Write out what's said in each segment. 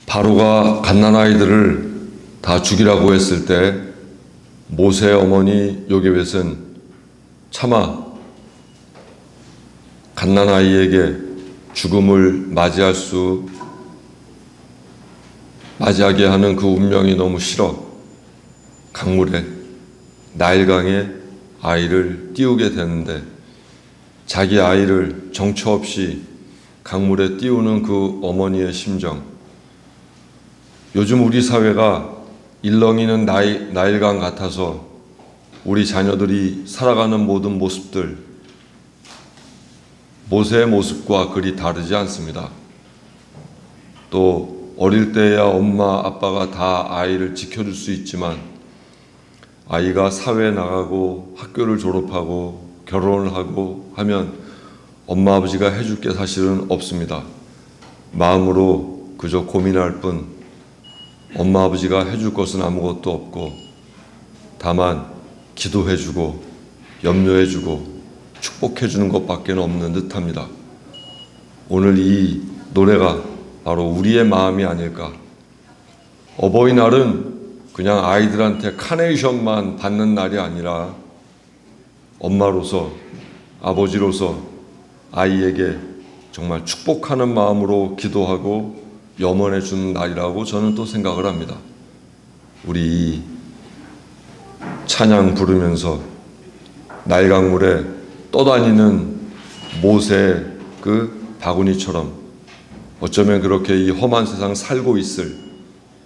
바로가 갓난아이들을 다 죽이라고 했을 때 모세의 어머니 요게벳은 차마 갓난아이에게 죽음을 맞이하게 하는 그 운명이 너무 싫어 강물에 나일강에 아이를 띄우게 되는데, 자기 아이를 정처 없이 강물에 띄우는 그 어머니의 심정, 요즘 우리 사회가 일렁이는 나일강 같아서 우리 자녀들이 살아가는 모든 모습들, 모세의 모습과 그리 다르지 않습니다. 또 어릴 때야 엄마 아빠가 다 아이를 지켜줄 수 있지만 아이가 사회에 나가고 학교를 졸업하고 결혼을 하고 하면 엄마 아버지가 해줄 게 사실은 없습니다. 마음으로 그저 고민할 뿐 엄마 아버지가 해줄 것은 아무것도 없고, 다만 기도해주고 염려해주고 축복해주는 것밖에 없는 듯합니다. 오늘 이 노래가 바로 우리의 마음이 아닐까. 어버이날은 그냥 아이들한테 카네이션만 받는 날이 아니라 엄마로서, 아버지로서 아이에게 정말 축복하는 마음으로 기도하고 염원해 주는 날이라고 저는 또 생각을 합니다. 우리 이 찬양 부르면서 나일강물에 떠다니는 모세의 그 바구니처럼 어쩌면 그렇게 이 험한 세상 살고 있을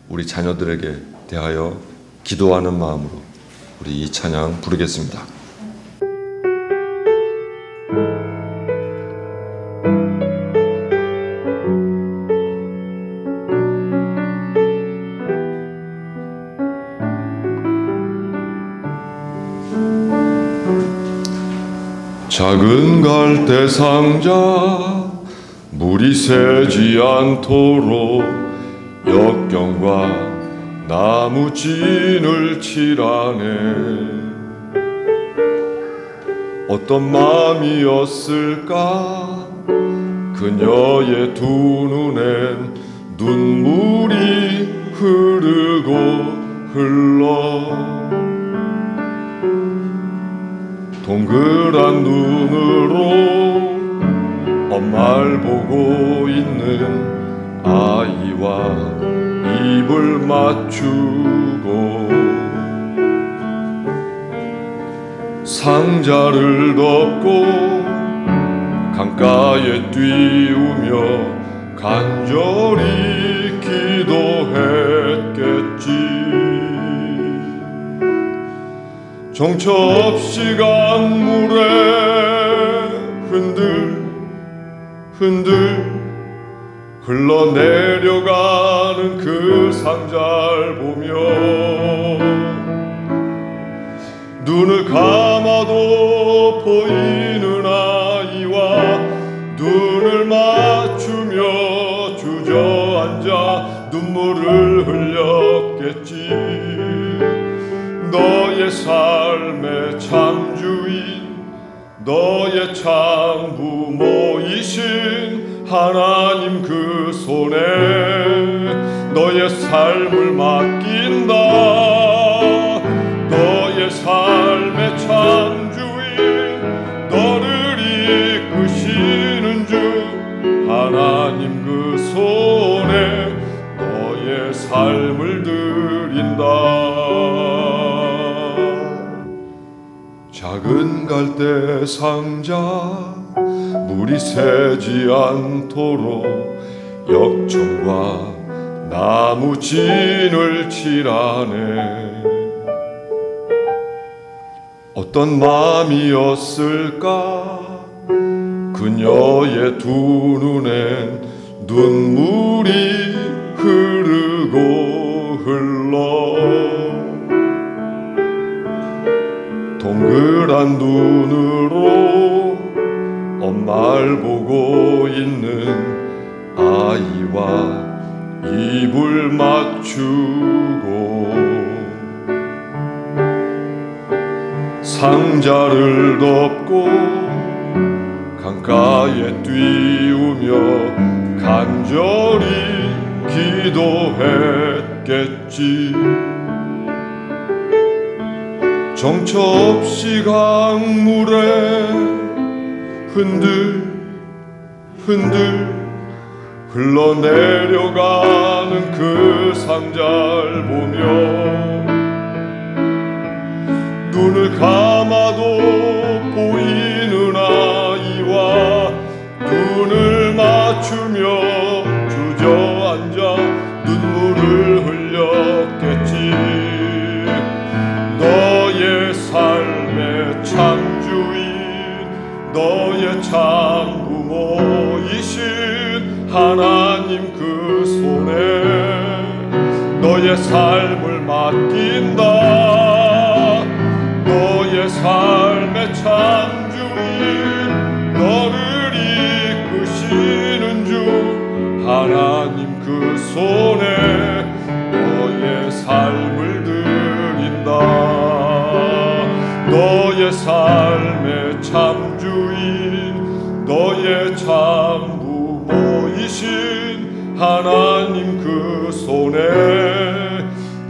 우리 자녀들에게 대하여 기도하는 마음으로 우리 이 찬양 부르겠습니다. 작은 갈대 상자 물이 새지 않도록 역경과 나무 진을 칠하네. 어떤 마음이었을까 그녀의 두 눈엔 눈물이 흐르고 흘러 동그란 눈으로 엄마를 보고 있는 아이와 입을 맞추고 상자를 덮고 강가에 띄우며 간절히 기도했겠지. 정처 없이 강물에 흔들 흘러내려가는 그 상자를 보며 눈을 감아도 보이는 아이와 눈을 맞추며 주저앉아 눈물을 흘렸겠지. 너의 삶의 참주인, 너의 참 부모이신 하나님 그 손에 너의 삶을 맡긴다. 너의 삶의 참주인, 너를 이끄시는 주 하나님 그 손에 너의 삶을 드린다. 작은 갈대 상자 물이 새지 않도록 역청과 나무 진을 칠하네. 어떤 마음이었을까 그녀의 두 눈엔 눈물이 흐르고 흘러 동그란 눈으로 엄마를 보고 있는 아이와 입을 맞추고 상자를 덮고 강가에 띄우며 간절히 기도했겠지. 정처 없이 강물에 흔들흔들 흘러내려가는 그 상자를 보며 눈을 감아도 보이는 아이와 눈을 맞추며 주저앉아 눈물을 흘렸겠지. 너의 삶의 창주인, 너의 참부모이신 하나님 그 손에 너의 삶을 맡긴다. 너의 삶의 창주인, 너를 이끄시는 주 하나님 그 손에 너의 삶을 드린다. 너의 삶의 참주인, 너의 참부모이신 하나님 그 손에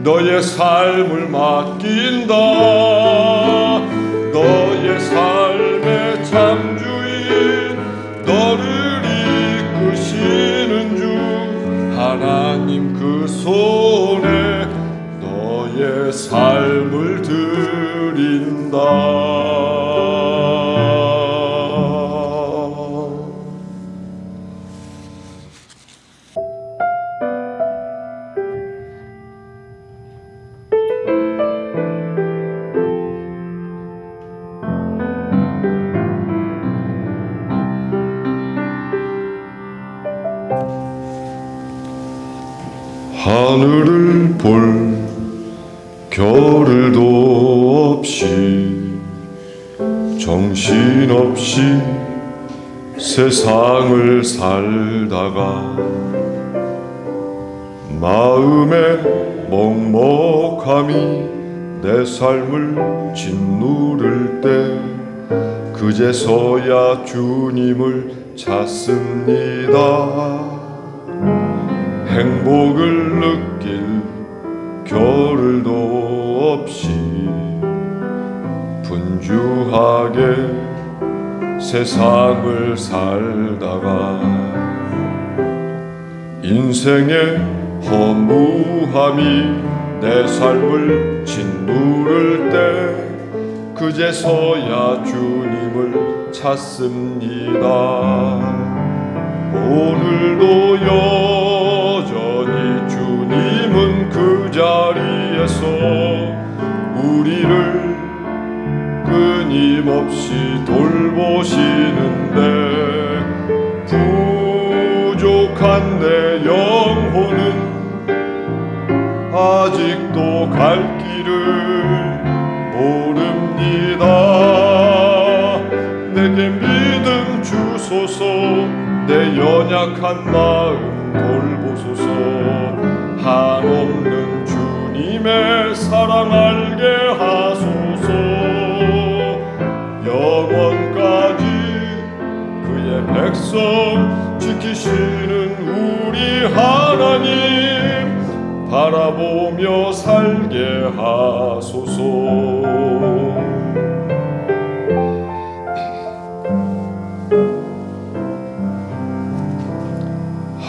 너의 삶을 맡긴다. 너의 삶의 참주인, 너를 이끄시는 주 하나님 그 손에 너의 삶을 드린다. 하늘을 볼 겨를도 없이 정신없이 세상을 살다가 마음의 먹먹함이 내 삶을 짓누를 때 그제서야 주님을 찾습니다. 행복을 느낄 겨를도 없이 분주하게 세상을 살다가 인생의 허무함이 내 삶을 짓누를 때 그제서야 주님을 찾습니다. 오늘도 여전히 주님은 그 자리에서 우리를 끊임없이 돌보시는데 부족한 내 영혼은 아직도 갈 길을 모릅니다. 내게 믿음 주소서, 내 연약한 마음 돌보소서. 한없는 주님의 사랑 알게 하소서. 영원까지 그의 백성 지키시는 우리 하나님 바라보며 살게 하소서.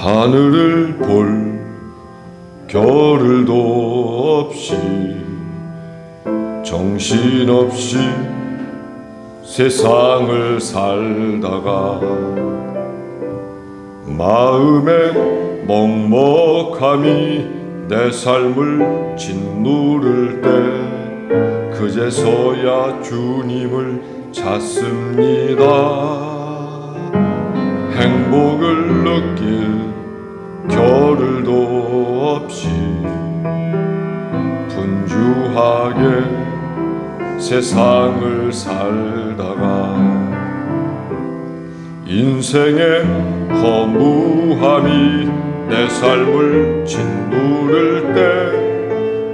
하늘을 볼 겨를도 없이 정신없이 세상을 살다가 마음의 먹먹함이 내 삶을 짓누를 때 그제서야 주님을 찾습니다. 행복을 느낄 겨를도 없이 분주하게 세상을 살다가 인생의 허무함이 내 삶을 짓누를 때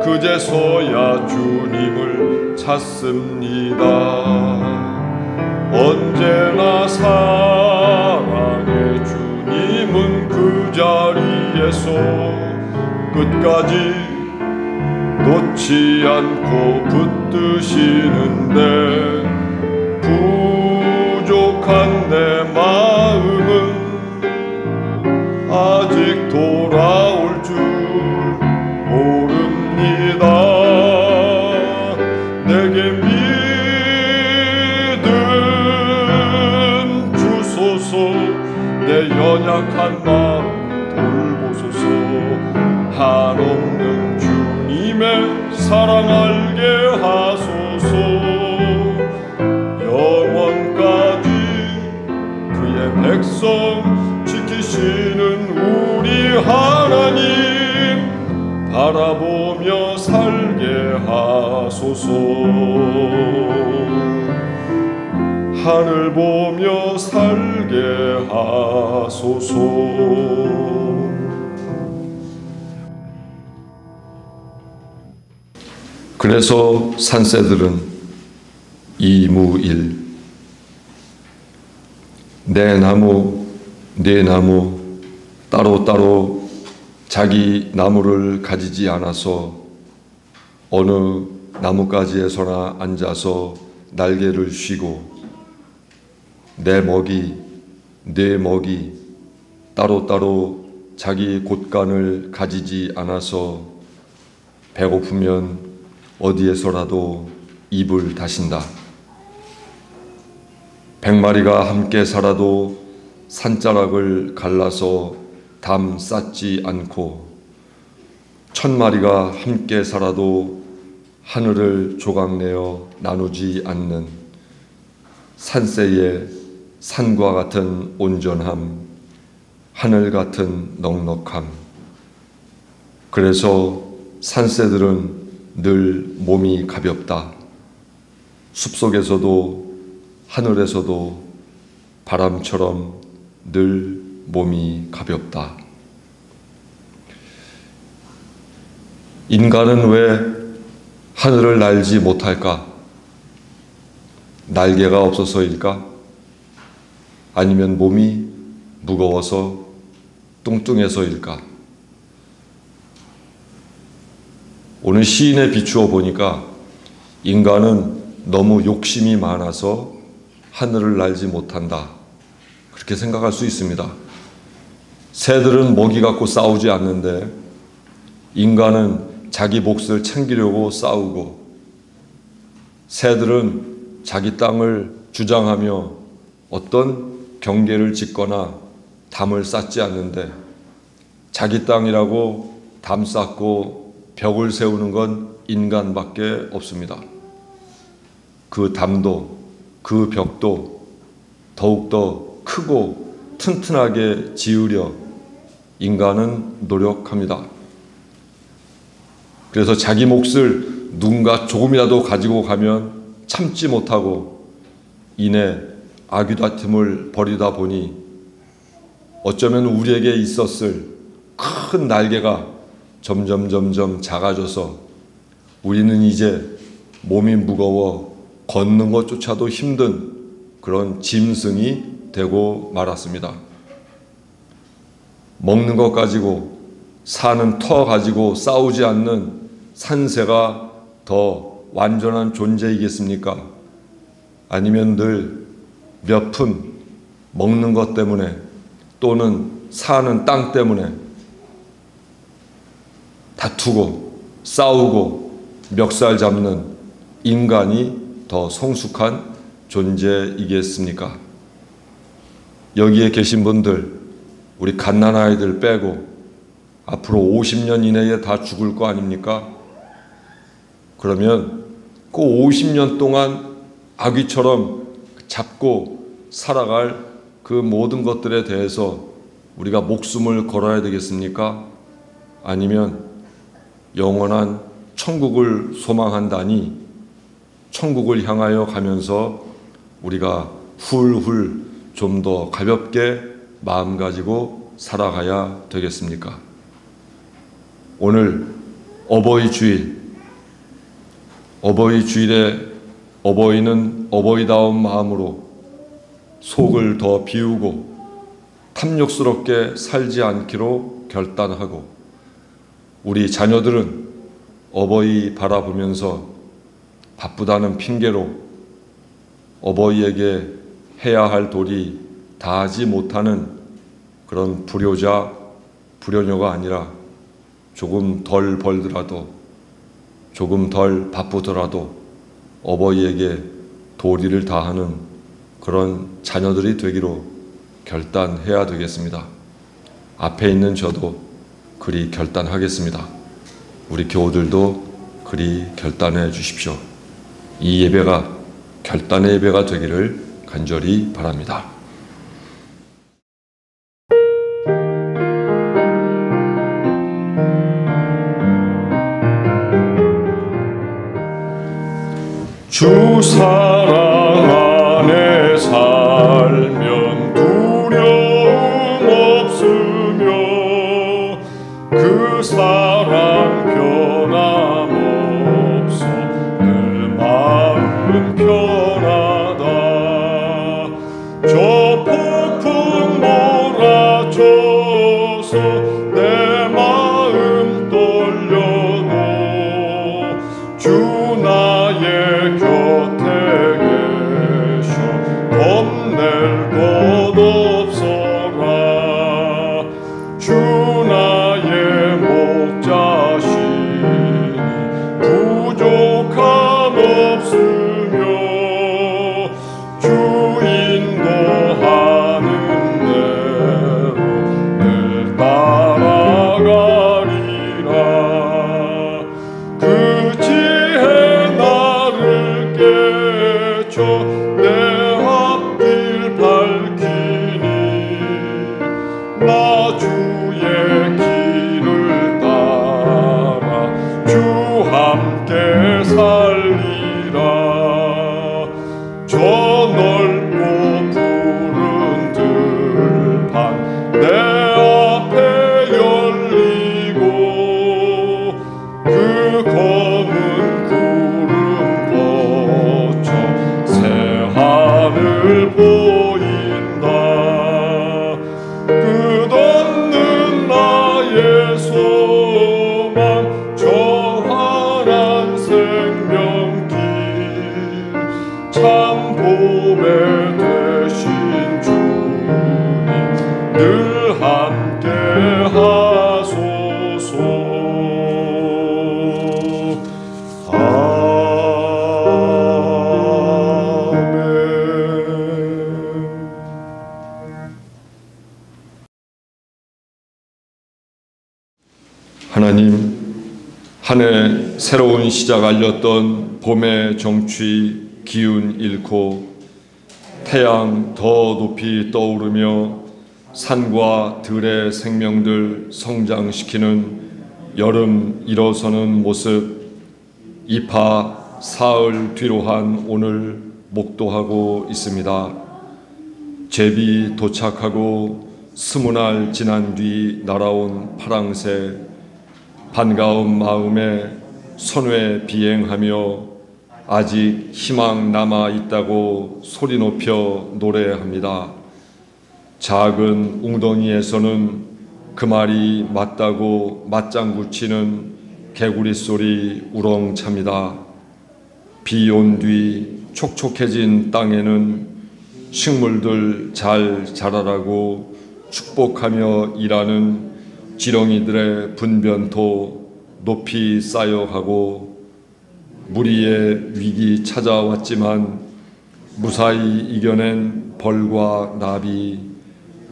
그제서야 주님을 찾습니다. 언제나 사랑의 주님은 그 자리에서 끝까지 놓지 않고 붙드시는데 부족한 내 마음은 아직 돌아올 줄 모릅니다. 내게 믿음 주소서. 내 연약한 마음 돌보소서. 한없는 주님의 사랑 알게 하소서. 영원까지 그의 백성 지키시는 우리 하나님 바라보며 살게 하소서. 하늘 보며 살게 하소서. 그래서 산새들은 이무일 내 나무 네 나무 따로따로 자기 나무를 가지지 않아서 어느 나뭇가지에서나 앉아서 날개를 쉬고 내 먹이 네 먹이 따로따로 자기 곳간을 가지지 않아서 배고프면 어디에서라도 입을 다신다. 100마리가 함께 살아도 산자락을 갈라서 담 쌓지 않고 1000마리가 함께 살아도 하늘을 조각내어 나누지 않는 산새의 산과 같은 온전함, 하늘 같은 넉넉함. 그래서 산새들은 늘 몸이 가볍다. 숲속에서도 하늘에서도 바람처럼 늘 몸이 가볍다. 인간은 왜 하늘을 날지 못할까? 날개가 없어서일까? 아니면 몸이 무거워서 뚱뚱해서일까? 오늘 시인에 비추어 보니까 인간은 너무 욕심이 많아서 하늘을 날지 못한다. 그렇게 생각할 수 있습니다. 새들은 먹이 갖고 싸우지 않는데 인간은 자기 몫을 챙기려고 싸우고 새들은 자기 땅을 주장하며 어떤 경계를 짓거나 담을 쌓지 않는데 자기 땅이라고 담 쌓고 벽을 세우는 건 인간밖에 없습니다. 그 담도 그 벽도 더욱더 크고 튼튼하게 지으려 인간은 노력합니다. 그래서 자기 몫을 누군가 조금이라도 가지고 가면 참지 못하고 이내 아귀다툼을 벌이다 보니 어쩌면 우리에게 있었을 큰 날개가 점점 작아져서 우리는 이제 몸이 무거워 걷는 것조차도 힘든 그런 짐승이 되고 말았습니다. 먹는 것 가지고 사는 터 가지고 싸우지 않는 산새가 더 완전한 존재이겠습니까? 아니면 늘 몇 푼 먹는 것 때문에 또는 사는 땅 때문에 다투고 싸우고 멱살 잡는 인간이 더 성숙한 존재이겠습니까? 여기에 계신 분들, 우리 갓난아이들 빼고 앞으로 50년 이내에 다 죽을 거 아닙니까? 그러면 그 50년 동안 아귀처럼 잡고 살아갈 그 모든 것들에 대해서 우리가 목숨을 걸어야 되겠습니까? 아니면 영원한 천국을 소망한다니 천국을 향하여 가면서 우리가 훌훌 좀 더 가볍게 마음 가지고 살아가야 되겠습니까? 오늘 어버이 주일에 어버이는 어버이다운 마음으로 속을 더 비우고 탐욕스럽게 살지 않기로 결단하고 우리 자녀들은 어버이 바라보면서 바쁘다는 핑계로 어버이에게 해야 할 도리 다 하지 못하는 그런 불효자, 불효녀가 아니라 조금 덜 벌더라도, 조금 덜 바쁘더라도 어버이에게 도리를 다하는 그런 자녀들이 되기로 결단해야 되겠습니다. 앞에 있는 저도 그리 결단하겠습니다. 우리 교우들도 그리 결단해 주십시오. 이 예배가 결단의 예배가 되기를 간절히 바랍니다. 주 사랑 안에 살면 두려움 없으며 그 사랑 변함없어 내 마음 편하다. 저 폭풍 몰아쳐서 내 마음 떨려도 주 나의 곁에 계셔 겁낼 것 없어라. 주 나의 목자시니 부족함 없으며 주 인도하는 대로 늘 따라가리라. 그 지혜 나를 깨쳐 내 앞길 밝히니 나 주의 길을 따라 주 함께 살리라. 저 넓고 푸른 들판 내 앞에 열리고 그 검은 구름 거쳐 새 하늘 보인다. 끝없는 나의 소망 저 환한 생명길 참 보배 되신 주님 늘 함께 하소서. 아멘. 하나님, 한 해 새로운 시작 알렸던 봄의 정취 기운 잃고 태양 더 높이 떠오르며 산과 들의 생명들 성장시키는 여름 일어서는 모습, 이파 사흘 뒤로 한 오늘 목도하고 있습니다. 제비 도착하고 20날 지난 뒤 날아온 파랑새, 반가운 마음에 선회 비행하며 아직 희망 남아 있다고 소리 높여 노래합니다. 작은 웅덩이에서는 그 말이 맞다고 맞장구 치는 개구리 소리 우렁찹니다. 비 온 뒤 촉촉해진 땅에는 식물들 잘 자라라고 축복하며 일하는 지렁이들의 분변토 높이 쌓여가고 무리의 위기 찾아왔지만 무사히 이겨낸 벌과 나비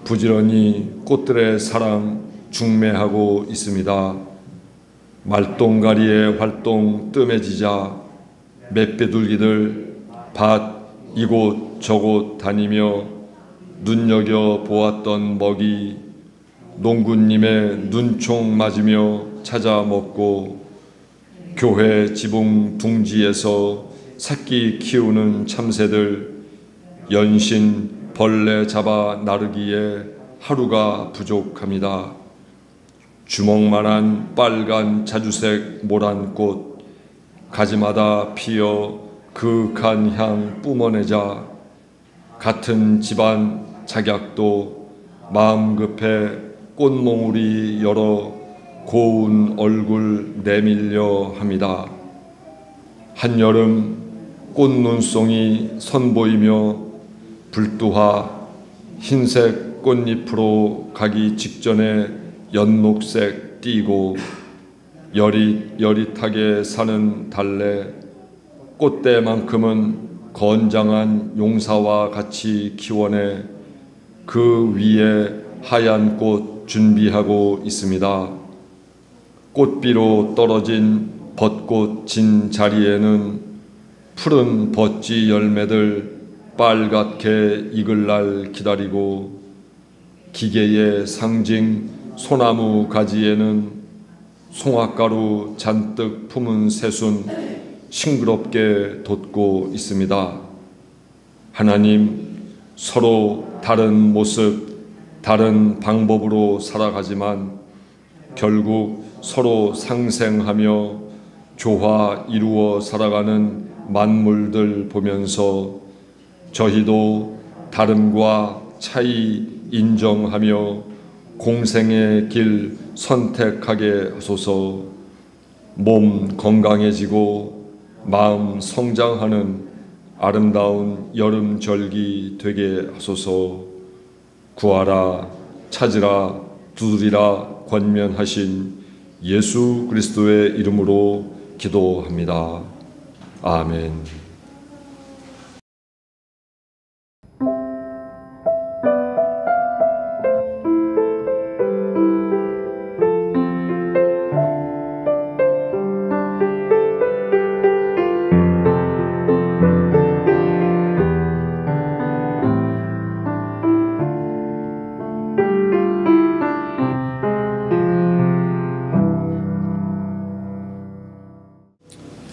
부지런히 꽃들의 사랑 중매하고 있습니다. 말똥가리의 활동 뜸해지자 맷비둘기들 밭 이곳 저곳 다니며 눈여겨보았던 먹이 농구님의 눈총 맞으며 찾아 먹고 교회 지붕 둥지에서 새끼 키우는 참새들 연신 벌레 잡아 나르기에 하루가 부족합니다. 주먹만한 빨간 자주색 모란꽃 가지마다 피어 그윽한 향 뿜어내자 같은 집안 작약도 마음 급해 꽃몽우리 열어 고운 얼굴 내밀려 합니다. 한여름 꽃눈송이 선보이며 불두화 흰색 꽃잎으로 가기 직전에 연목색 띄고 여릿여릿하게 사는 달래 꽃대만큼은 건장한 용사와 같이 키워내 그 위에 하얀 꽃 준비하고 있습니다. 꽃비로 떨어진 벚꽃 진 자리에는 푸른 버찌 열매들 빨갛게 익을 날 기다리고 기계의 상징 소나무 가지에는 송화가루 잔뜩 품은 새순 싱그럽게 돋고 있습니다. 하나님, 서로 다른 모습, 다른 방법으로 살아가지만 결국 서로 상생하며 조화 이루어 살아가는 만물들 보면서 저희도 다름과 차이 인정하며 공생의 길 선택하게 하소서. 몸 건강해지고 마음 성장하는 아름다운 여름 절기 되게 하소서. 구하라, 찾으라, 두드리라 권면하신 예수 그리스도의 이름으로 기도합니다. 아멘.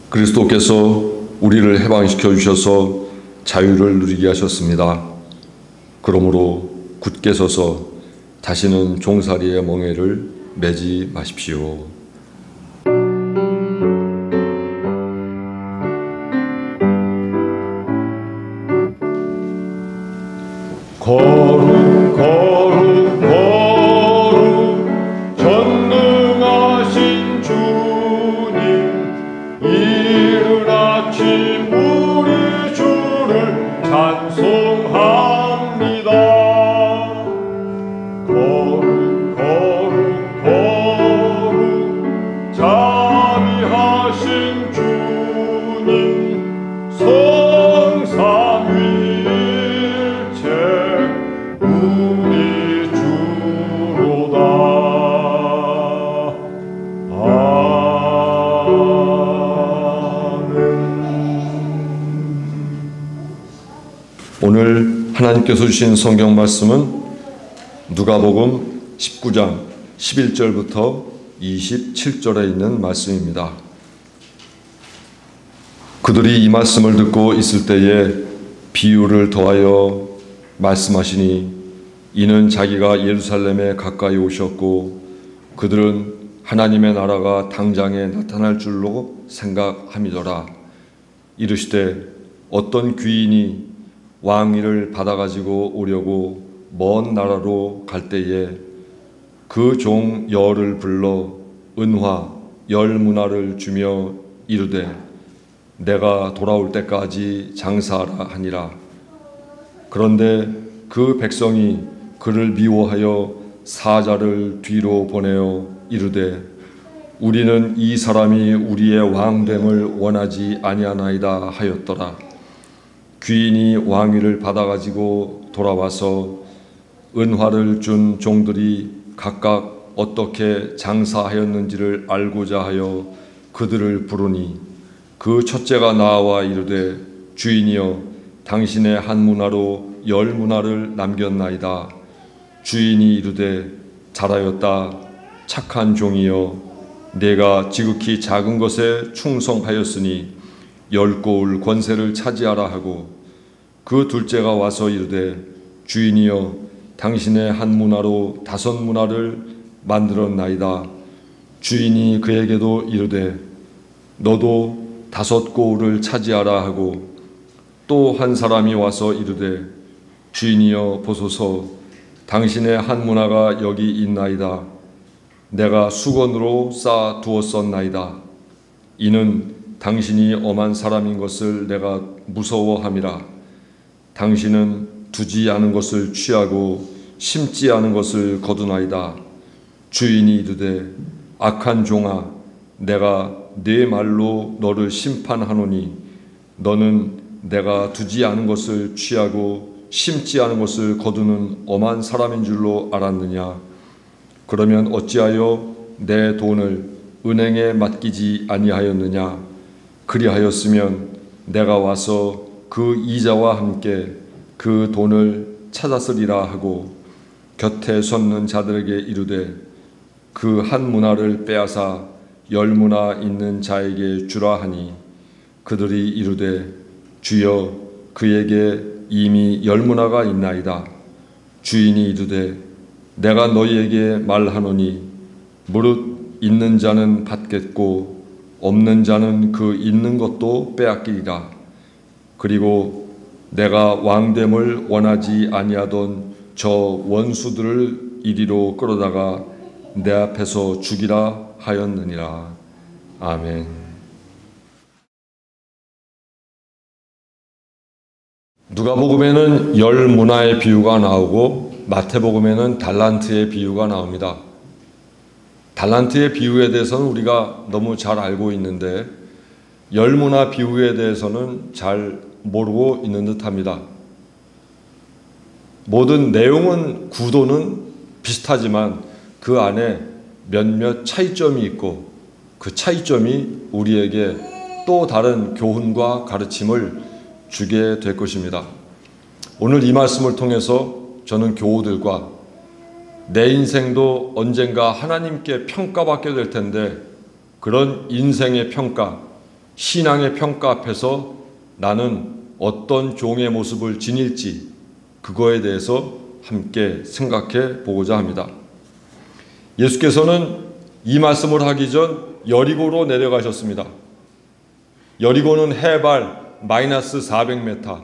그리스도께서 우리를 해방시켜 주셔서 자유를 누리게 하셨습니다. 그러므로 굳게 서서 다시는 종살이의 멍에를 매지 마십시오. 거룩 거룩 거룩 전능하신 주님, 이른 아침 우리 주를 찬송합니다. 거룩 거룩 거룩 자비하신 주님, 성삼위일체 우리 주로다. 오늘 하나님께서 주신 성경 말씀은 누가복음 19장 11절부터 27절에 있는 말씀입니다. 그들이 이 말씀을 듣고 있을 때에 비유를 더하여 말씀하시니, 이는 자기가 예루살렘에 가까이 오셨고 그들은 하나님의 나라가 당장에 나타날 줄로 생각함이더라. 이르시되 어떤 귀인이 왕위를 받아가지고 오려고 먼 나라로 갈 때에 그 종 열을 불러 은화 10문화를 주며 이르되 내가 돌아올 때까지 장사하라 하니라. 그런데 그 백성이 그를 미워하여 사자를 뒤로 보내어 이르되 우리는 이 사람이 우리의 왕됨을 원하지 아니하나이다 하였더라. 귀인이 왕위를 받아가지고 돌아와서 은화를 준 종들이 각각 어떻게 장사하였는지를 알고자 하여 그들을 부르니, 그 첫째가 나와 이르되 주인이여, 당신의 한 문화로 10문화를 남겼나이다. 주인이 이르되 잘하였다. 착한 종이여, 내가 지극히 작은 것에 충성하였으니 10고울 권세를 차지하라 하고, 그 둘째가 와서 이르되 주인이여, 당신의 한 문화로 5문화를 만들었나이다. 주인이 그에게도 이르되 너도 5고울을 차지하라 하고, 또 한 사람이 와서 이르되 주인이여 보소서, 당신의 한 문화가 여기 있나이다. 내가 수건으로 쌓아 두었었나이다. 이는 당신이 엄한 사람인 것을 내가 무서워함이라. 당신은 두지 않은 것을 취하고 심지 않은 것을 거두나이다. 주인이 이르되 악한 종아, 내가 네 말로 너를 심판하노니 너는 내가 두지 않은 것을 취하고 심지 않은 것을 거두는 엄한 사람인 줄로 알았느냐? 그러면 어찌하여 내 돈을 은행에 맡기지 아니하였느냐? 그리하였으면 내가 와서 그 이자와 함께 그 돈을 찾았으리라 하고 곁에 섰는 자들에게 이르되 그 한 문화를 빼앗아 10문화 있는 자에게 주라 하니 그들이 이르되 주여 그에게 이미 10문화가 있나이다. 주인이 이르되 내가 너희에게 말하노니 무릇 있는 자는 받겠고 없는 자는 그 있는 것도 빼앗기리라. 그리고 내가 왕됨을 원하지 아니하던 저 원수들을 이리로 끌어다가 내 앞에서 죽이라 하였느니라. 아멘. 누가복음에는 10문화의 비유가 나오고 마태복음에는 달란트의 비유가 나옵니다. 달란트의 비유에 대해서는 우리가 너무 잘 알고 있는데 10문화 비유에 대해서는 잘 모르고 있는 듯합니다. 모든 내용은 구도는 비슷하지만 그 안에 몇몇 차이점이 있고 그 차이점이 우리에게 또 다른 교훈과 가르침을 주게 될 것입니다. 오늘 이 말씀을 통해서 저는 교우들과 내 인생도 언젠가 하나님께 평가받게 될 텐데 그런 인생의 평가, 신앙의 평가 앞에서 나는 어떤 종의 모습을 지닐지 그거에 대해서 함께 생각해 보고자 합니다. 예수께서는 이 말씀을 하기 전 여리고로 내려가셨습니다. 여리고는 해발 마이너스 400m,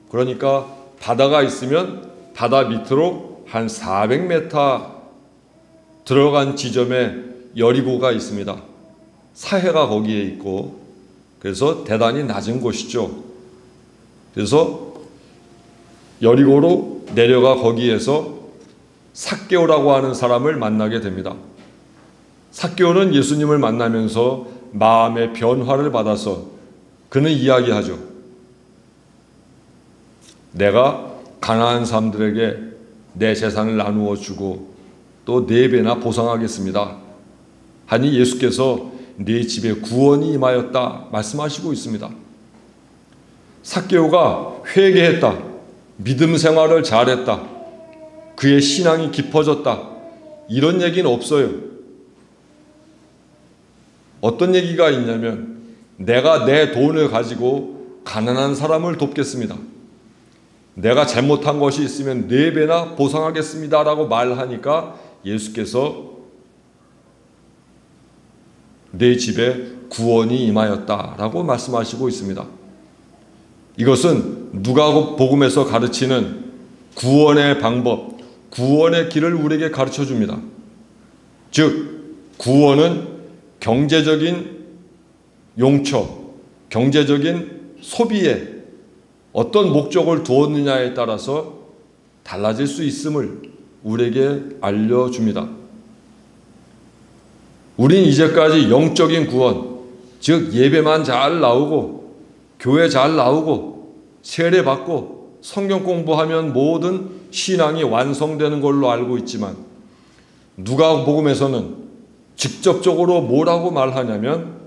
그러니까 바다가 있으면 바다 밑으로 한 400m 들어간 지점에 여리고가 있습니다. 사해가 거기에 있고 그래서 대단히 낮은 곳이죠. 그래서 여리고로 내려가 거기에서 삭개오라고 하는 사람을 만나게 됩니다. 삭개오는 예수님을 만나면서 마음의 변화를 받아서 그는 이야기하죠. 내가 가난한 사람들에게 내 재산을 나누어 주고 또 4배나 보상하겠습니다 하니 예수께서 네 집에 구원이 임하였다 말씀하시고 있습니다. 삭개오가 회개했다, 믿음 생활을 잘했다, 그의 신앙이 깊어졌다, 이런 얘기는 없어요. 어떤 얘기가 있냐면 내가 내 돈을 가지고 가난한 사람을 돕겠습니다, 내가 잘못한 것이 있으면 4배나 보상하겠습니다 라고 말하니까 예수께서 내 집에 구원이 임하였다 라고 말씀하시고 있습니다. 이것은 누가복음에서 가르치는 구원의 방법, 구원의 길을 우리에게 가르쳐 줍니다. 즉 구원은 경제적인 용처, 경제적인 소비에 어떤 목적을 두었느냐에 따라서 달라질 수 있음을 우리에게 알려줍니다. 우린 이제까지 영적인 구원, 즉 예배만 잘 나오고 교회 잘 나오고 세례 받고 성경 공부하면 모든 신앙이 완성되는 걸로 알고 있지만 누가복음에서는 직접적으로 뭐라고 말하냐면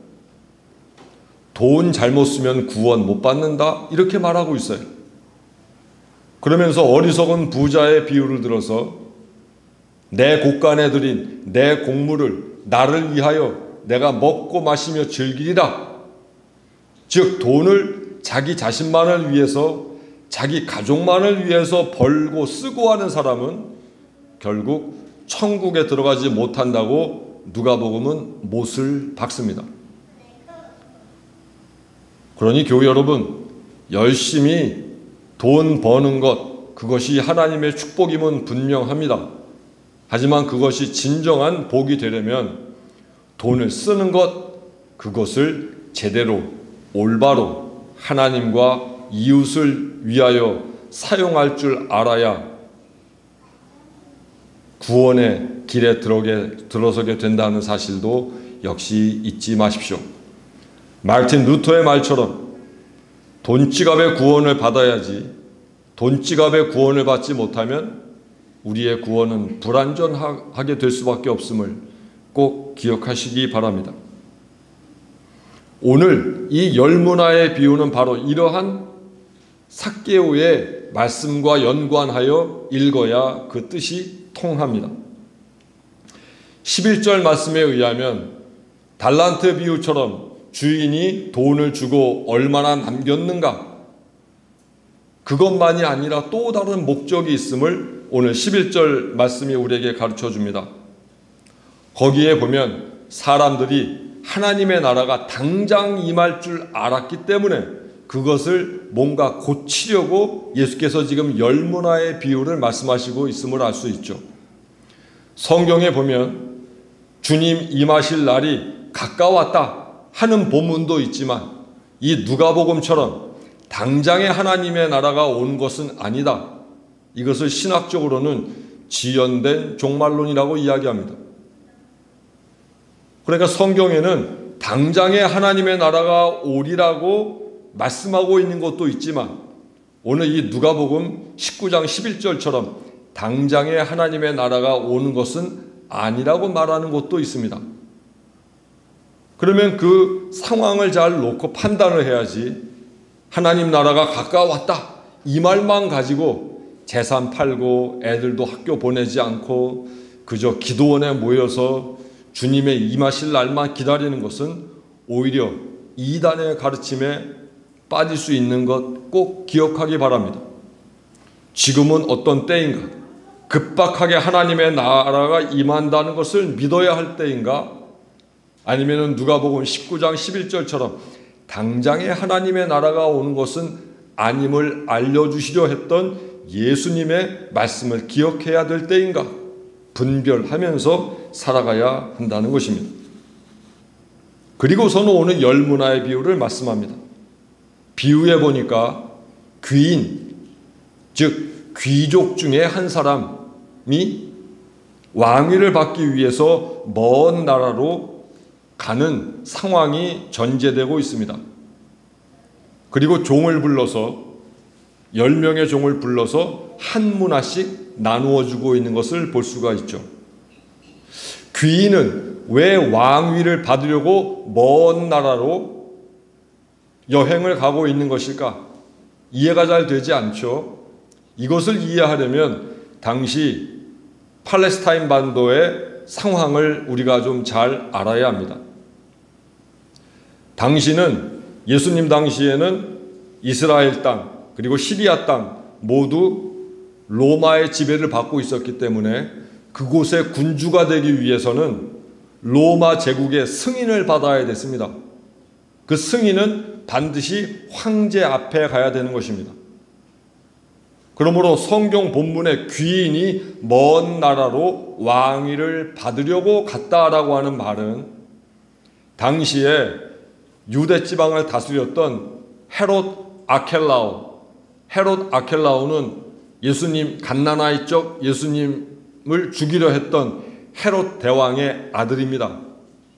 돈 잘못 쓰면 구원 못 받는다 이렇게 말하고 있어요. 그러면서 어리석은 부자의 비유를 들어서 내 곳간에 들인 내 곡물을 나를 위하여 내가 먹고 마시며 즐기리라. 즉 돈을 자기 자신만을 위해서 자기 가족만을 위해서 벌고 쓰고 하는 사람은 결국 천국에 들어가지 못한다고 누가복음은 못을 박습니다. 그러니 교회 여러분, 열심히 돈 버는 것, 그것이 하나님의 축복임은 분명합니다. 하지만 그것이 진정한 복이 되려면 돈을 쓰는 것, 그것을 제대로 올바로 하나님과 이웃을 위하여 사용할 줄 알아야 구원의 길에 들어서게 된다는 사실도 역시 잊지 마십시오. 마르틴 루터의 말처럼 돈지갑의 구원을 받아야지 돈지갑의 구원을 받지 못하면 우리의 구원은 불완전하게 될 수밖에 없음을 꼭 기억하시기 바랍니다. 오늘 이 열문화의 비유는 바로 이러한 삭개오의 말씀과 연관하여 읽어야 그 뜻이 통합니다. 11절 말씀에 의하면 달란트 비유처럼 주인이 돈을 주고 얼마나 남겼는가, 그것만이 아니라 또 다른 목적이 있음을 오늘 11절 말씀이 우리에게 가르쳐 줍니다. 거기에 보면 사람들이 하나님의 나라가 당장 임할 줄 알았기 때문에 그것을 뭔가 고치려고 예수께서 지금 열문화의 비유를 말씀하시고 있음을 알 수 있죠. 성경에 보면 주님 임하실 날이 가까웠다 하는 본문도 있지만 이 누가복음처럼 당장에 하나님의 나라가 온 것은 아니다, 이것을 신학적으로는 지연된 종말론이라고 이야기합니다. 그러니까 성경에는 당장에 하나님의 나라가 오리라고 말씀하고 있는 것도 있지만 오늘 이 누가복음 19장 11절처럼 당장에 하나님의 나라가 오는 것은 아니라고 말하는 것도 있습니다. 그러면 그 상황을 잘 놓고 판단을 해야지 하나님 나라가 가까웠다 이 말만 가지고 재산 팔고 애들도 학교 보내지 않고 그저 기도원에 모여서 주님의 임하실 날만 기다리는 것은 오히려 이단의 가르침에 빠질 수 있는 것 꼭 기억하기 바랍니다. 지금은 어떤 때인가? 급박하게 하나님의 나라가 임한다는 것을 믿어야 할 때인가? 아니면 누가복음 19장 11절처럼 당장에 하나님의 나라가 오는 것은 아님을 알려주시려 했던 예수님의 말씀을 기억해야 될 때인가? 분별하면서 살아가야 한다는 것입니다. 그리고서는 오늘 열문화의 비유를 말씀합니다. 비유에 보니까 귀인, 즉 귀족 중에 한 사람이 왕위를 받기 위해서 먼 나라로 가는 상황이 전제되고 있습니다. 그리고 종을 불러서 10명의 종을 불러서 한 문화씩 나누어 주고 있는 것을 볼 수가 있죠. 귀인은 왜 왕위를 받으려고 먼 나라로 여행을 가고 있는 것일까? 이해가 잘 되지 않죠. 이것을 이해하려면 당시 팔레스타인 반도의 상황을 우리가 좀 잘 알아야 합니다. 당시는 예수님 당시에는 이스라엘 땅 그리고 시리아 땅 모두 로마의 지배를 받고 있었기 때문에 그곳의 군주가 되기 위해서는 로마 제국의 승인을 받아야 됐습니다. 그 승인은 반드시 황제 앞에 가야 되는 것입니다. 그러므로 성경 본문의 귀인이 먼 나라로 왕위를 받으려고 갔다라고 하는 말은 당시에 유대 지방을 다스렸던 헤롯 아켈라오는 예수님 갓난아이적 예수님을 죽이려 했던 헤롯 대왕의 아들입니다.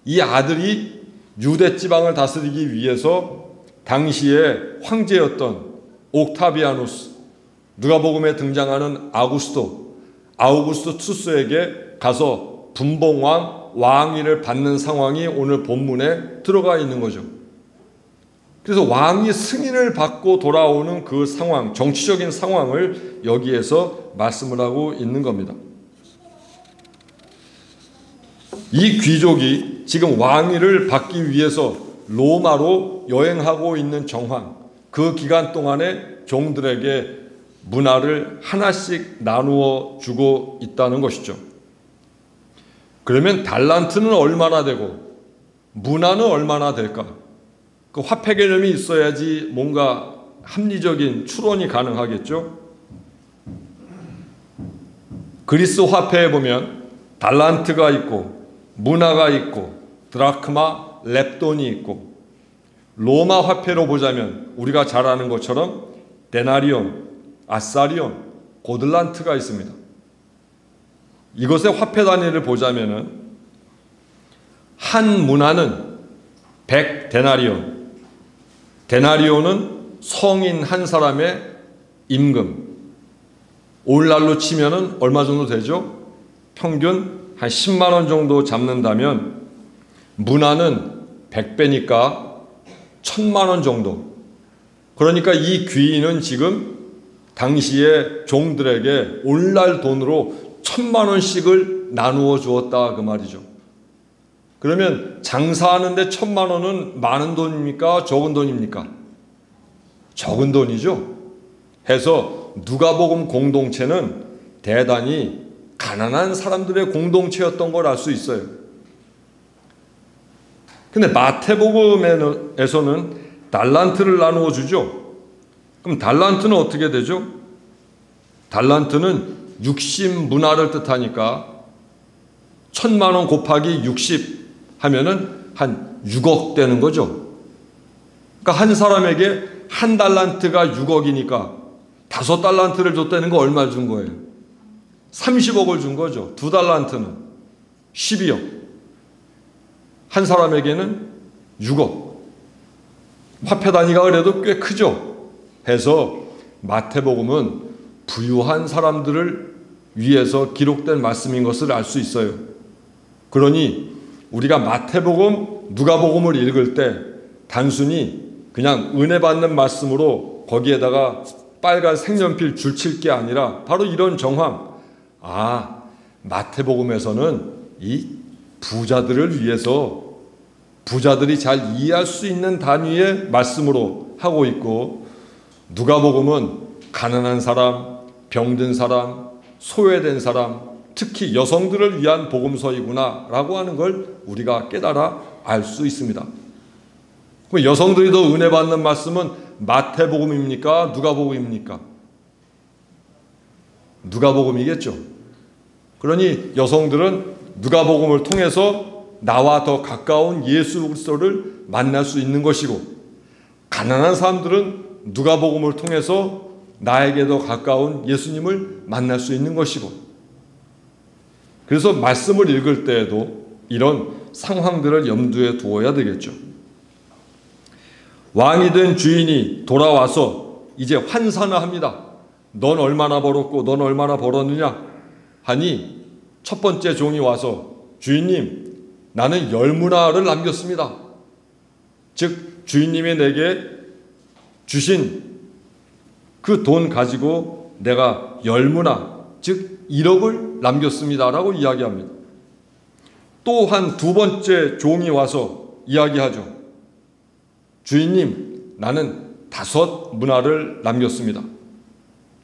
이 아들이 유대 지방을 다스리기 위해서 당시에 황제였던 옥타비아누스, 누가복음에 등장하는 아우구스투스에게 가서 분봉왕 왕위를 받는 상황이 오늘 본문에 들어가 있는 거죠. 그래서 왕이 승인을 받고 돌아오는 그 상황, 정치적인 상황을 여기에서 말씀을 하고 있는 겁니다. 이 귀족이 지금 왕위를 받기 위해서 로마로 여행하고 있는 정황, 그 기간 동안에 종들에게 문화를 하나씩 나누어 주고 있다는 것이죠. 그러면 달란트는 얼마나 되고 문화는 얼마나 될까? 그 화폐 개념이 있어야지 뭔가 합리적인 추론이 가능하겠죠. 그리스 화폐에 보면 달란트가 있고 문화가 있고 드라크마, 렙돈이 있고 로마 화폐로 보자면 우리가 잘 아는 것처럼 데나리온, 아사리온, 고들란트가 있습니다. 이것의 화폐 단위를 보자면은 한 문화는 100데나리온, 데나리온은 성인 한 사람의 임금, 오늘날로 치면은 얼마 정도 되죠? 평균 한 10만 원 정도 잡는다면 문화는 100배니까 1000만 원 정도. 그러니까 이 귀인은 지금 당시에 종들에게 오늘날 돈으로 1000만 원씩을 나누어 주었다 그 말이죠. 그러면 장사하는데 1000만 원은 많은 돈입니까? 적은 돈입니까? 적은 돈이죠. 해서 누가복음 공동체는 대단히 가난한 사람들의 공동체였던 걸 알 수 있어요. 근데 마태복음에서는 달란트를 나누어 주죠. 그럼 달란트는 어떻게 되죠? 달란트는 60문화를 뜻하니까 1000만 원 곱하기 60 하면은 한 6억 되는 거죠. 그러니까 한 사람에게 한 달란트가 6억이니까 5달란트를 줬다는 거 얼마 준 거예요? 30억을 준 거죠. 2달란트는 12억. 한 사람에게는 6억. 화폐 단위가 그래도 꽤 크죠. 해서 마태복음은 부유한 사람들을 위해서 기록된 말씀인 것을 알 수 있어요. 그러니 우리가 마태복음, 누가복음을 읽을 때 단순히 그냥 은혜 받는 말씀으로 거기에다가 빨간 색연필 줄칠 게 아니라 바로 이런 정황. 마태복음에서는 이 부자들을 위해서 부자들이 잘 이해할 수 있는 단위의 말씀으로 하고 있고, 누가복음은 가난한 사람, 병든 사람, 소외된 사람, 특히 여성들을 위한 복음서이구나 라고 하는 걸 우리가 깨달아 알 수 있습니다. 그럼 여성들이 더 은혜 받는 말씀은 마태복음입니까? 누가복음입니까? 누가복음이겠죠. 그러니 여성들은 누가복음을 통해서 나와 더 가까운 예수 그리스도를 만날 수 있는 것이고, 가난한 사람들은 누가복음을 통해서 나에게 더 가까운 예수님을 만날 수 있는 것이고, 그래서 말씀을 읽을 때에도 이런 상황들을 염두에 두어야 되겠죠. 왕이 된 주인이 돌아와서 이제 환산을 합니다. 넌 얼마나 벌었고 넌 얼마나 벌었느냐 하니 첫 번째 종이 와서 주인님, 나는 10문화를 남겼습니다. 즉 주인님이 내게 주신 그 돈 가지고 내가 10문화, 즉 1억을 남겼습니다 라고 이야기합니다. 또한 두 번째 종이 와서 이야기하죠. 주인님, 나는 5문화를 남겼습니다.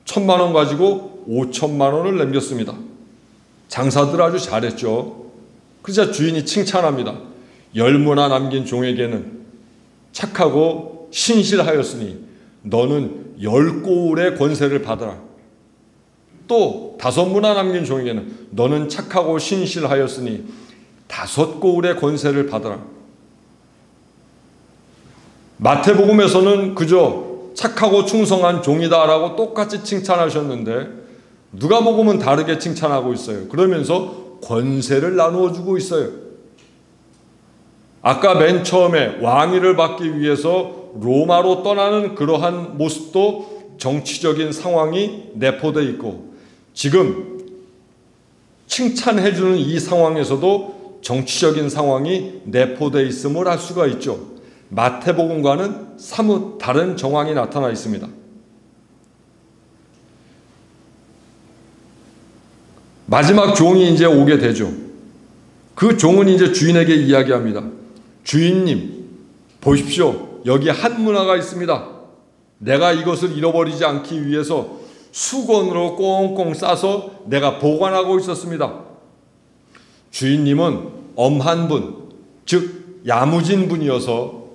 1000만 원 가지고 5천만 원을 남겼습니다. 장사들 아주 잘했죠. 그러자 주인이 칭찬합니다. 10문화 남긴 종에게는 착하고 신실하였으니 너는 10고울의 권세를 받아라. 또 5문화 남긴 종에게는 너는 착하고 신실하였으니 5고울의 권세를 받아라. 마태복음에서는 그저 착하고 충성한 종이다라고 똑같이 칭찬하셨는데 누가복음은 다르게 칭찬하고 있어요. 그러면서 권세를 나누어 주고 있어요. 아까 맨 처음에 왕위를 받기 위해서 로마로 떠나는 그러한 모습도 정치적인 상황이 내포되어 있고, 지금 칭찬해 주는 이 상황에서도 정치적인 상황이 내포되어 있음을 알 수가 있죠. 마태복음과는 사뭇 다른 정황이 나타나 있습니다. 마지막 종이 이제 오게 되죠. 그 종은 이제 주인에게 이야기합니다. 주인님, 보십시오. 여기 한 문화가 있습니다. 내가 이것을 잃어버리지 않기 위해서 수건으로 꽁꽁 싸서 내가 보관하고 있었습니다. 주인님은 엄한 분, 즉 야무진 분이어서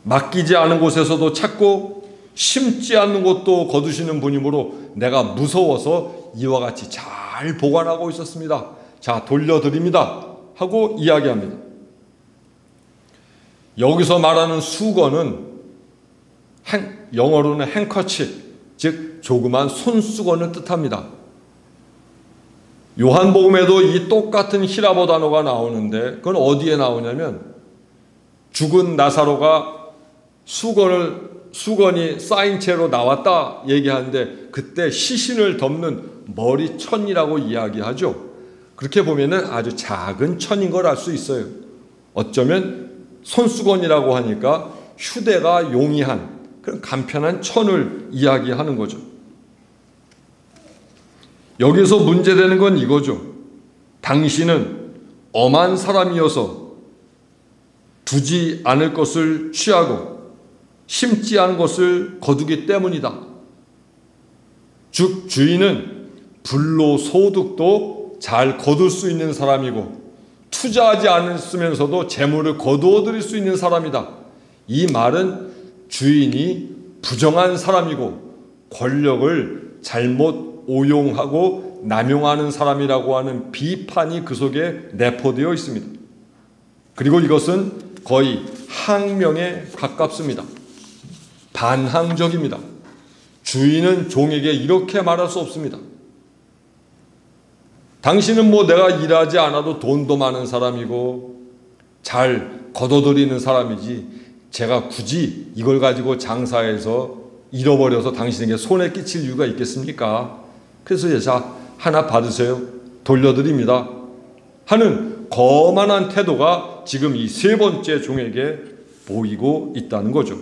맡기지 않은 곳에서도 찾고 심지 않는 곳도 거두시는 분이므로 내가 무서워서 이와 같이 잘 잘 보관하고 있었습니다. 자, 돌려드립니다 하고 이야기합니다. 여기서 말하는 수건은 영어로는 행커치, 즉 조그만 손수건을 뜻합니다. 요한복음에도 이 똑같은 히라보 단어가 나오는데 그건 어디에 나오냐면 죽은 나사로가 수건이 쌓인 채로 나왔다 얘기하는데 그때 시신을 덮는 머리천이라고 이야기하죠. 그렇게 보면은 아주 작은 천인 걸 알 수 있어요. 어쩌면 손수건이라고 하니까 휴대가 용이한 그런 간편한 천을 이야기하는 거죠. 여기서 문제되는 건 이거죠. 당신은 엄한 사람이어서 두지 않을 것을 취하고 심지 않은 것을 거두기 때문이다. 즉 주인은 불로소득도 잘 거둘 수 있는 사람이고 투자하지 않으면서도 재물을 거두어 들일 수 있는 사람이다. 이 말은 주인이 부정한 사람이고 권력을 잘못 오용하고 남용하는 사람이라고 하는 비판이 그 속에 내포되어 있습니다. 그리고 이것은 거의 항명에 가깝습니다. 반항적입니다. 주인은 종에게 이렇게 말할 수 없습니다. 당신은 내가 일하지 않아도 돈도 많은 사람이고 잘 걷어들이는 사람이지 제가 굳이 이걸 가지고 장사해서 잃어버려서 당신에게 손해 끼칠 이유가 있겠습니까? 그래서 자, 하나 받으세요. 돌려드립니다. 하는 거만한 태도가 지금 이 세 번째 종에게 보이고 있다는 거죠.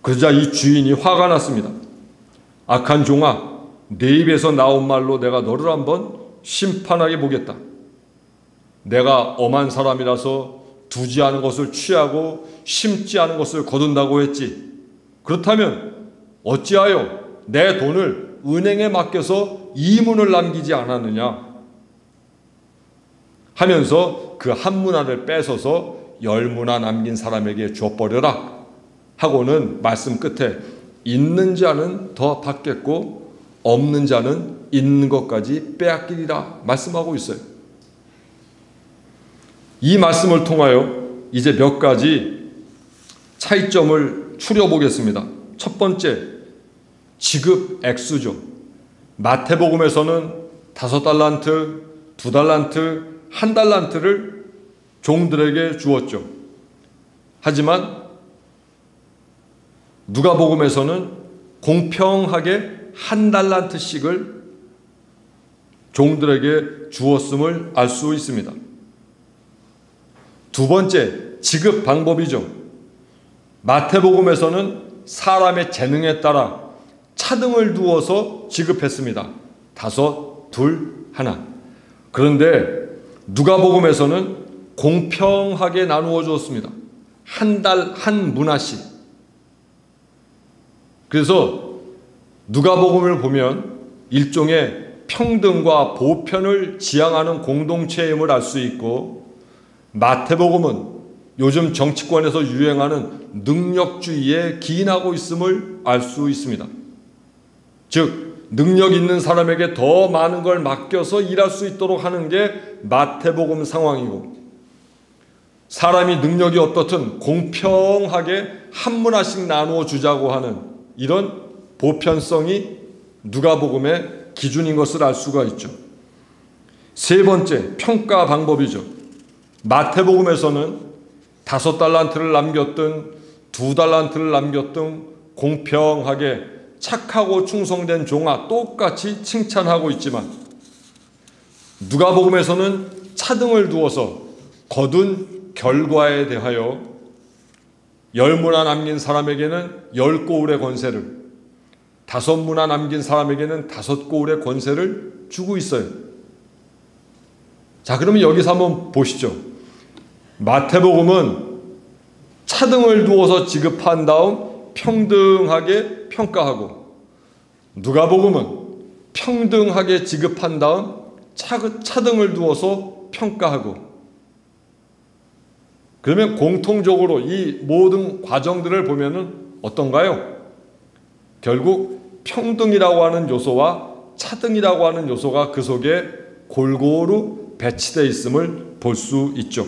그러자 이 주인이 화가 났습니다. 악한 종아, 내 입에서 나온 말로 내가 너를 한번 심판하게 보겠다. 내가 엄한 사람이라서 두지 않은 것을 취하고 심지 않은 것을 거둔다고 했지. 그렇다면 어찌하여 내 돈을 은행에 맡겨서 이문을 남기지 않았느냐 하면서 그 한 문화를 뺏어서 10문화 남긴 사람에게 줘버려라 하고는 말씀 끝에 있는 자는 더 받겠고 없는 자는 있는 것까지 빼앗기리라 말씀하고 있어요. 이 말씀을 통하여 이제 몇 가지 차이점을 추려보겠습니다. 첫 번째, 지급 액수죠. 마태복음에서는 5달란트, 2달란트, 1달란트를 종들에게 주었죠. 하지만 누가복음에서는 공평하게 1달란트씩을 종들에게 주었음을 알 수 있습니다. 두 번째, 지급 방법이죠. 마태복음에서는 사람의 재능에 따라 차등을 두어서 지급했습니다. 5, 2, 1. 그런데 누가복음에서는 공평하게 나누어 주었습니다. 한 문화씩. 그래서 누가복음을 보면 일종의 평등과 보편을 지향하는 공동체임을 알 수 있고, 마태복음은 요즘 정치권에서 유행하는 능력주의에 기인하고 있음을 알 수 있습니다. 즉 능력 있는 사람에게 더 많은 걸 맡겨서 일할 수 있도록 하는 게 마태복음 상황이고, 사람이 능력이 어떻든 공평하게 한 문화씩 나누어 주자고 하는 이런 보편성이 누가복음의 기준인 것을 알 수가 있죠. 세 번째, 평가 방법이죠. 마태복음에서는 5달란트를 남겼든 2달란트를 남겼든 공평하게 착하고 충성된 종아 똑같이 칭찬하고 있지만, 누가복음에서는 차등을 두어서 거둔 결과에 대하여 10문화 남긴 사람에게는 10고울의 권세를, 5문화 남긴 사람에게는 5고울의 권세를 주고 있어요. 자, 그러면 여기서 한번 보시죠. 마태복음은 차등을 두어서 지급한 다음 평등하게 평가하고, 누가복음은 평등하게 지급한 다음 차등을 두어서 평가하고. 그러면 공통적으로 이 모든 과정들을 보면은 어떤가요? 결국 평등이라고 하는 요소와 차등이라고 하는 요소가 그 속에 골고루 배치되어 있음을 볼 수 있죠.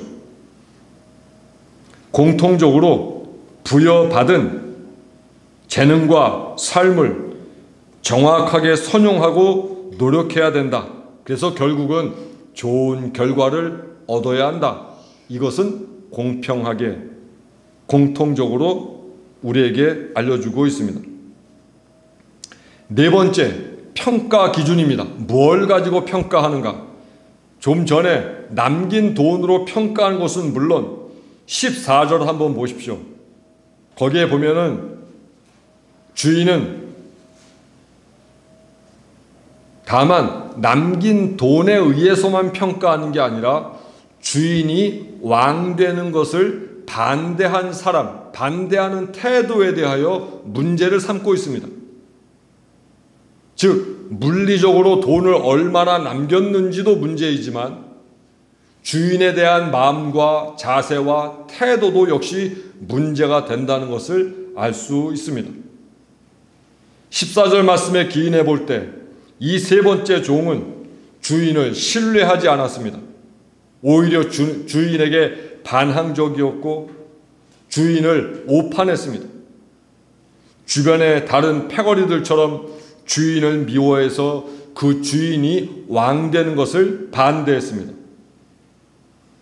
공통적으로 부여받은 재능과 삶을 정확하게 선용하고 노력해야 된다. 그래서 결국은 좋은 결과를 얻어야 한다. 이것은 공평하게 공통적으로 우리에게 알려주고 있습니다. 네 번째, 평가 기준입니다. 뭘 가지고 평가하는가? 좀 전에 남긴 돈으로 평가하는 것은 물론 14절 한번 보십시오. 거기에 보면은 주인은 다만 남긴 돈에 의해서만 평가하는 게 아니라 주인이 왕되는 것을 반대한 사람, 반대하는 태도에 대하여 문제를 삼고 있습니다. 즉, 물리적으로 돈을 얼마나 남겼는지도 문제이지만 주인에 대한 마음과 자세와 태도도 역시 문제가 된다는 것을 알 수 있습니다. 14절 말씀에 기인해 볼 때 이 세 번째 종은 주인을 신뢰하지 않았습니다. 오히려 주인에게 반항적이었고 주인을 오판했습니다. 주변의 다른 패거리들처럼 주인을 미워해서 그 주인이 왕되는 것을 반대했습니다.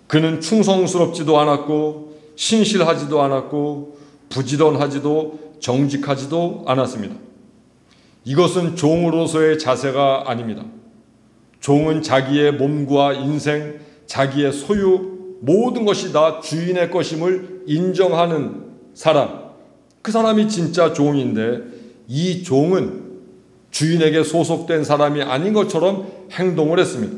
그는 충성스럽지도 않았고 신실하지도 않았고 부지런하지도 정직하지도 않았습니다. 이것은 종으로서의 자세가 아닙니다. 종은 자기의 몸과 인생, 자기의 소유, 모든 것이 다 주인의 것임을 인정하는 사람, 그 사람이 진짜 종인데 이 종은 주인에게 소속된 사람이 아닌 것처럼 행동을 했습니다.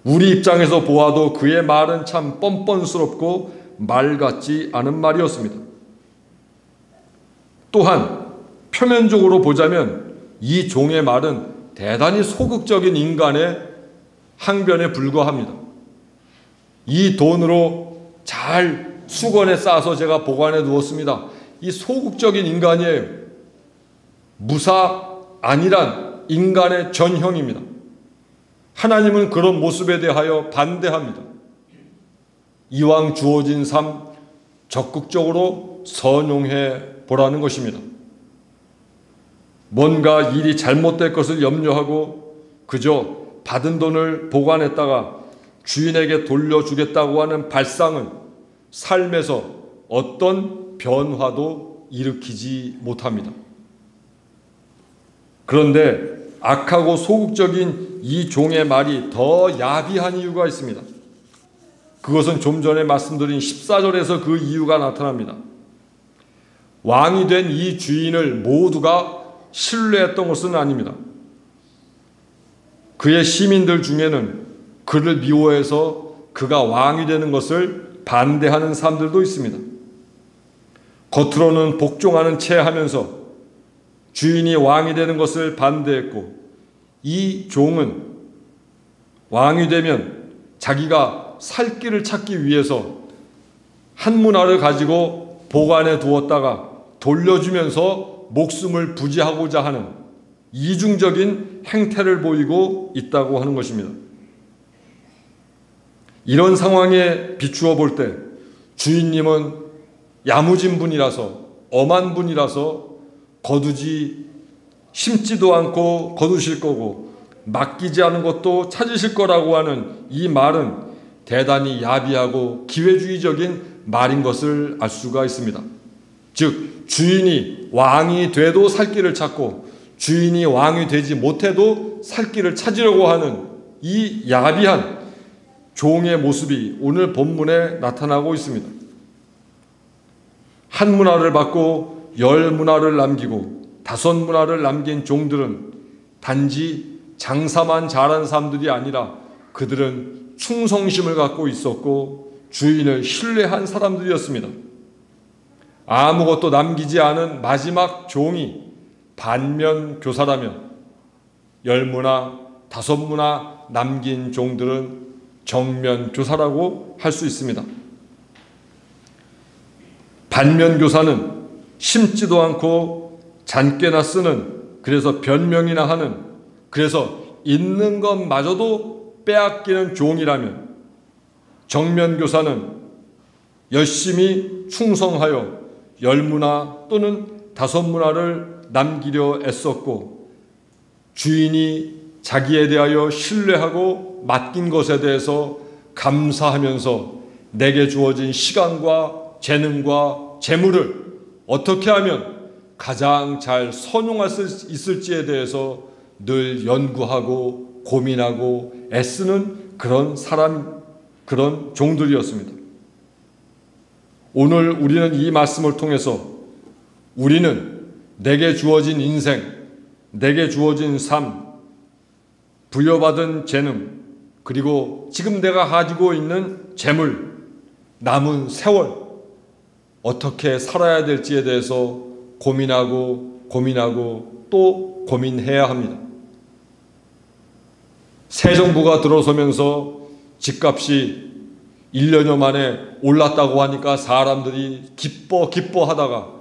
우리 입장에서 보아도 그의 말은 참 뻔뻔스럽고 말 같지 않은 말이었습니다. 또한 표면적으로 보자면 이 종의 말은 대단히 소극적인 인간의 항변에 불과합니다. 이 돈으로 잘 수건에 싸서 제가 보관해 두었습니다. 이 소극적인 인간이에요. 무사 안일한 인간의 전형입니다. 하나님은 그런 모습에 대하여 반대합니다. 이왕 주어진 삶 적극적으로 선용해 보라는 것입니다. 뭔가 일이 잘못될 것을 염려하고 그저 받은 돈을 보관했다가 주인에게 돌려주겠다고 하는 발상은 삶에서 어떤 변화도 일으키지 못합니다. 그런데 악하고 소극적인 이 종의 말이 더 야비한 이유가 있습니다. 그것은 좀 전에 말씀드린 14절에서 그 이유가 나타납니다. 왕이 된 이 주인을 모두가 신뢰했던 것은 아닙니다. 그의 시민들 중에는 그를 미워해서 그가 왕이 되는 것을 반대하는 사람들도 있습니다. 겉으로는 복종하는 채 하면서 주인이 왕이 되는 것을 반대했고 이 종은 왕이 되면 자기가 살 길을 찾기 위해서 한 문화를 가지고 보관해 두었다가 돌려주면서 목숨을 부지하고자 하는 이중적인 행태를 보이고 있다고 하는 것입니다. 이런 상황에 비추어 볼 때 주인님은 야무진 분이라서 엄한 분이라서 거두지 심지도 않고 거두실 거고 맡기지 않은 것도 찾으실 거라고 하는 이 말은 대단히 야비하고 기회주의적인 말인 것을 알 수가 있습니다. 즉 주인이 왕이 돼도 살 길을 찾고 주인이 왕이 되지 못해도 살 길을 찾으려고 하는 이 야비한 종의 모습이 오늘 본문에 나타나고 있습니다. 한 문화를 받고 10문화를 남기고 5문화를 남긴 종들은 단지 장사만 잘한 사람들이 아니라 그들은 충성심을 갖고 있었고 주인을 신뢰한 사람들이었습니다. 아무것도 남기지 않은 마지막 종이 반면교사라면 10문화, 5문화 남긴 종들은 정면교사라고 할 수 있습니다. 반면교사는 심지도 않고 잔꾀나 쓰는 그래서 변명이나 하는, 그래서 있는 것마저도 빼앗기는 종이라면, 정면교사는 열심히 충성하여 10문화 또는 5문화를 남기려 애썼고, 주인이 자기에 대하여 신뢰하고 맡긴 것에 대해서 감사하면서 내게 주어진 시간과 재능과 재물을 어떻게 하면 가장 잘 선용할 수 있을지에 대해서 늘 연구하고 고민하고 애쓰는 그런 사람, 그런 종들이었습니다. 오늘 우리는 이 말씀을 통해서 우리는 내게 주어진 인생, 내게 주어진 삶, 부여받은 재능, 그리고 지금 내가 가지고 있는 재물, 남은 세월, 어떻게 살아야 될지에 대해서 고민하고 또 고민해야 합니다. 새 정부가 들어서면서 집값이 1년여 만에 올랐다고 하니까 사람들이 기뻐하다가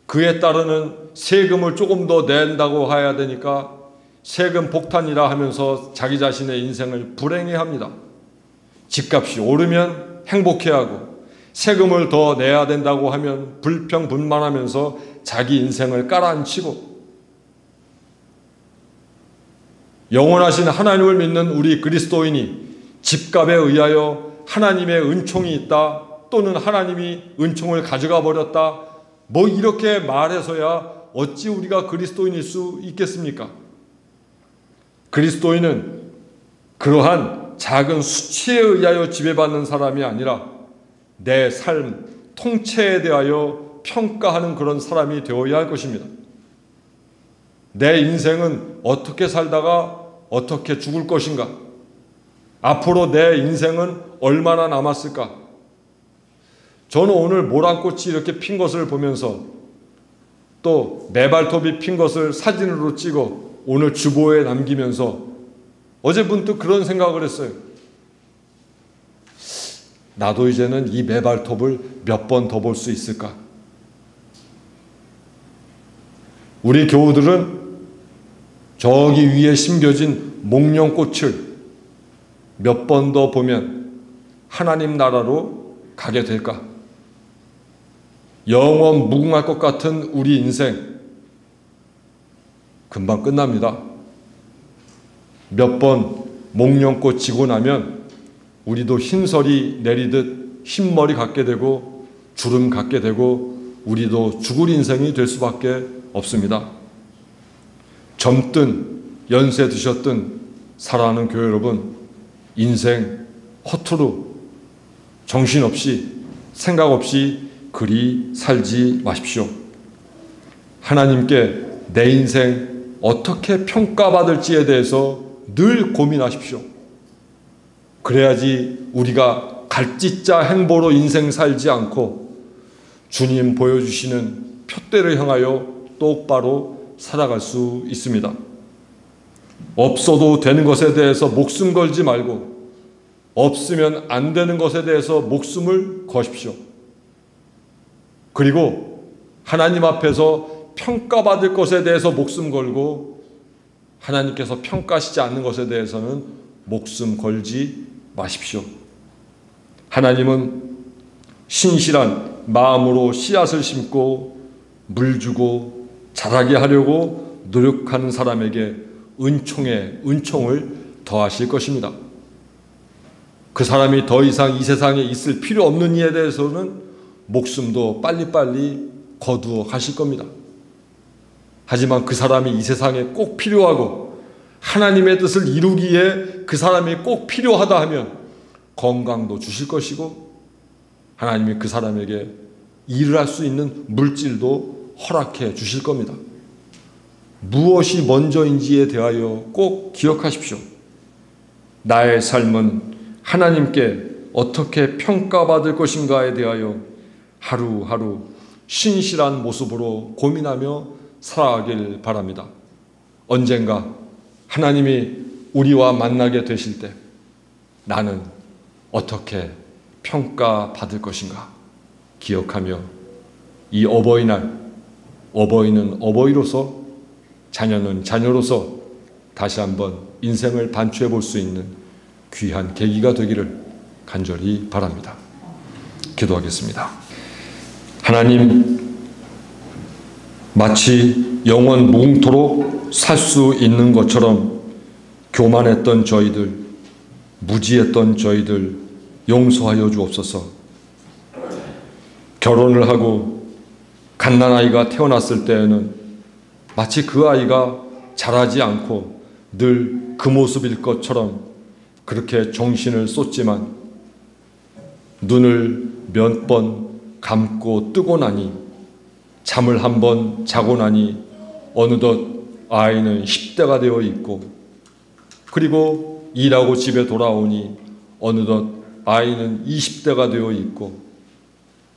그에 따르는 세금을 조금 더 낸다고 해야 되니까 세금 폭탄이라 하면서 자기 자신의 인생을 불행해합니다. 집값이 오르면 행복해하고 세금을 더 내야 된다고 하면 불평불만하면서 자기 인생을 깔아앉히고, 영원하신 하나님을 믿는 우리 그리스도인이 집값에 의하여 하나님의 은총이 있다, 또는 하나님이 은총을 가져가 버렸다, 뭐 이렇게 말해서야 어찌 우리가 그리스도인일 수 있겠습니까? 그리스도인은 그러한 작은 수치에 의하여 지배받는 사람이 아니라 내 삶 통째에 대하여 평가하는 그런 사람이 되어야 할 것입니다. 내 인생은 어떻게 살다가 어떻게 죽을 것인가? 앞으로 내 인생은 얼마나 남았을까? 저는 오늘 모란꽃이 이렇게 핀 것을 보면서 또 메발톱이 핀 것을 사진으로 찍어 오늘 주보에 남기면서 어제 문득 그런 생각을 했어요. 나도 이제는 이 메발톱을 몇 번 더 볼 수 있을까? 우리 교우들은 저기 위에 심겨진 목련꽃을 몇 번 더 보면 하나님 나라로 가게 될까? 영원 무궁할 것 같은 우리 인생 금방 끝납니다. 몇 번 목련꽃 지고 나면 우리도 흰설이 내리듯 흰머리 갖게 되고 주름 갖게 되고 우리도 죽을 인생이 될 수밖에 없습니다. 젊든 연세 드셨든 사랑하는 교회 여러분, 인생 허투루 정신없이 생각 없이 그리 살지 마십시오. 하나님께 내 인생 어떻게 평가받을지에 대해서 늘 고민하십시오. 그래야지 우리가 갈짓자 행보로 인생 살지 않고 주님 보여주시는 표대를 향하여 똑바로 살아갈 수 있습니다. 없어도 되는 것에 대해서 목숨 걸지 말고 없으면 안 되는 것에 대해서 목숨을 거십시오. 그리고 하나님 앞에서 평가받을 것에 대해서 목숨 걸고 하나님께서 평가하시지 않는 것에 대해서는 목숨 걸지 마십시오. 하나님은 신실한 마음으로 씨앗을 심고 물 주고 자라게 하려고 노력하는 사람에게 은총을 더하실 것입니다. 그 사람이 더 이상 이 세상에 있을 필요 없는 이에 대해서는 목숨도 빨리빨리 거두어 가실 겁니다. 하지만 그 사람이 이 세상에 꼭 필요하고 하나님의 뜻을 이루기에 그 사람이 꼭 필요하다 하면 건강도 주실 것이고 하나님이 그 사람에게 일을 할 수 있는 물질도 허락해 주실 겁니다. 무엇이 먼저인지에 대하여 꼭 기억하십시오. 나의 삶은 하나님께 어떻게 평가받을 것인가에 대하여 하루하루 신실한 모습으로 고민하며 살아가길 바랍니다. 언젠가 하나님이 우리와 만나게 되실 때 나는 어떻게 평가받을 것인가 기억하며 이 어버이날, 어버이는 어버이로서 자녀는 자녀로서 다시 한번 인생을 반추해 볼 수 있는 귀한 계기가 되기를 간절히 바랍니다. 기도하겠습니다. 하나님, 마치 영원 무궁토록 살 수 있는 것처럼 교만했던 저희들, 무지했던 저희들 용서하여 주옵소서. 결혼을 하고 갓난아이가 태어났을 때에는 마치 그 아이가 자라지 않고 늘 그 모습일 것처럼 그렇게 정신을 쏟지만 눈을 몇 번 감고 뜨고 나니, 잠을 한 번 자고 나니 어느덧 아이는 10대가 되어 있고, 그리고 일하고 집에 돌아오니 어느덧 아이는 20대가 되어 있고,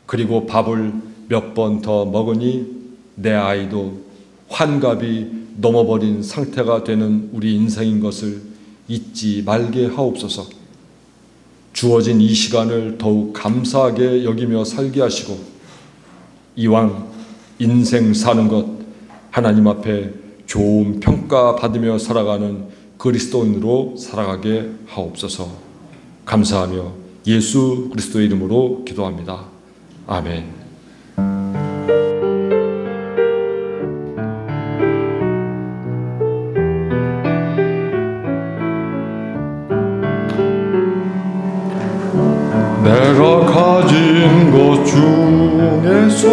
그리고 밥을 몇 번 더 먹으니 내 아이도 환갑이 넘어버린 상태가 되는 우리 인생인 것을 잊지 말게 하옵소서. 주어진 이 시간을 더욱 감사하게 여기며 살게 하시고, 이왕 인생 사는 것 하나님 앞에 좋은 평가 받으며 살아가는 그리스도인으로 살아가게 하옵소서. 감사하며 예수 그리스도의 이름으로 기도합니다. 아멘. 내가 가진 것 중에서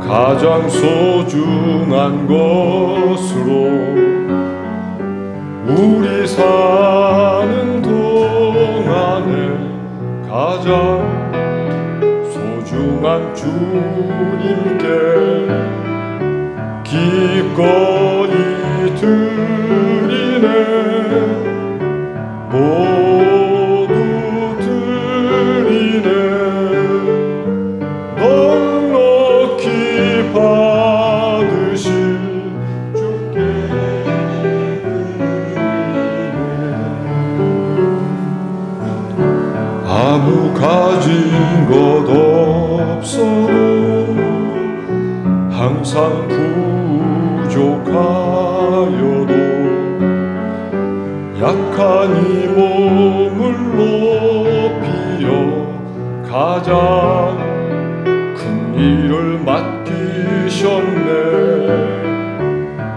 가장 소중한 것으로 우리 사는 동안에 가장 소중한 주님께 기꺼이 드리네. 모두 드리네. 넉넉히 받으실 주께 아무 가진 것 없어도 항상 부족하여도 약한 이 몸을 높이어 가장 큰 일을 맡기셨네.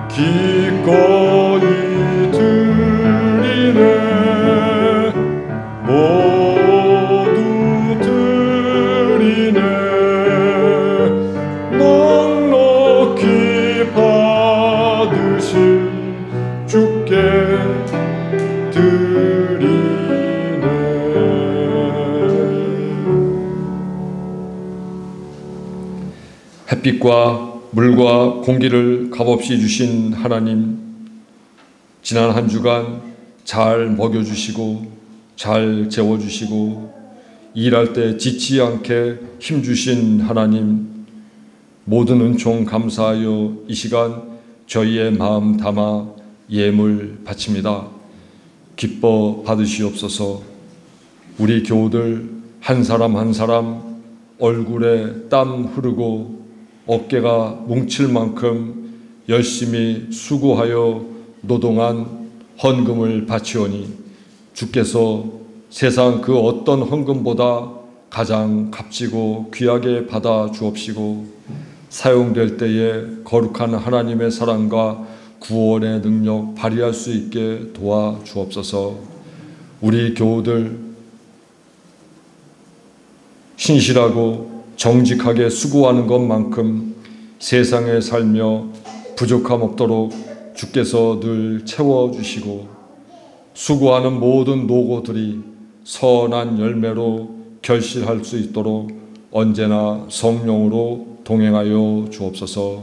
기꺼이 드리네. 모두 드리네. 넉넉히 받으실 주께 드리네. 햇빛과 물과 공기를 값없이 주신 하나님, 지난 한 주간 잘 먹여주시고 잘 재워주시고 일할 때 지치지 않게 힘주신 하나님, 모든 은총 감사하여 이 시간 저희의 마음 담아 예물 바칩니다. 기뻐 받으시옵소서. 우리 교우들 한 사람 한 사람 얼굴에 땀 흐르고 어깨가 뭉칠 만큼 열심히 수고하여 노동한 헌금을 바치오니 주께서 세상 그 어떤 헌금보다 가장 값지고 귀하게 받아 주옵시고, 사용될 때에 거룩한 하나님의 사랑과 구원의 능력 발휘할 수 있게 도와 주옵소서. 우리 교우들 신실하고 정직하게 수고하는 것만큼 세상에 살며 부족함 없도록 주께서 늘 채워주시고, 수고하는 모든 노고들이 선한 열매로 결실할 수 있도록 언제나 성령으로 동행하여 주옵소서.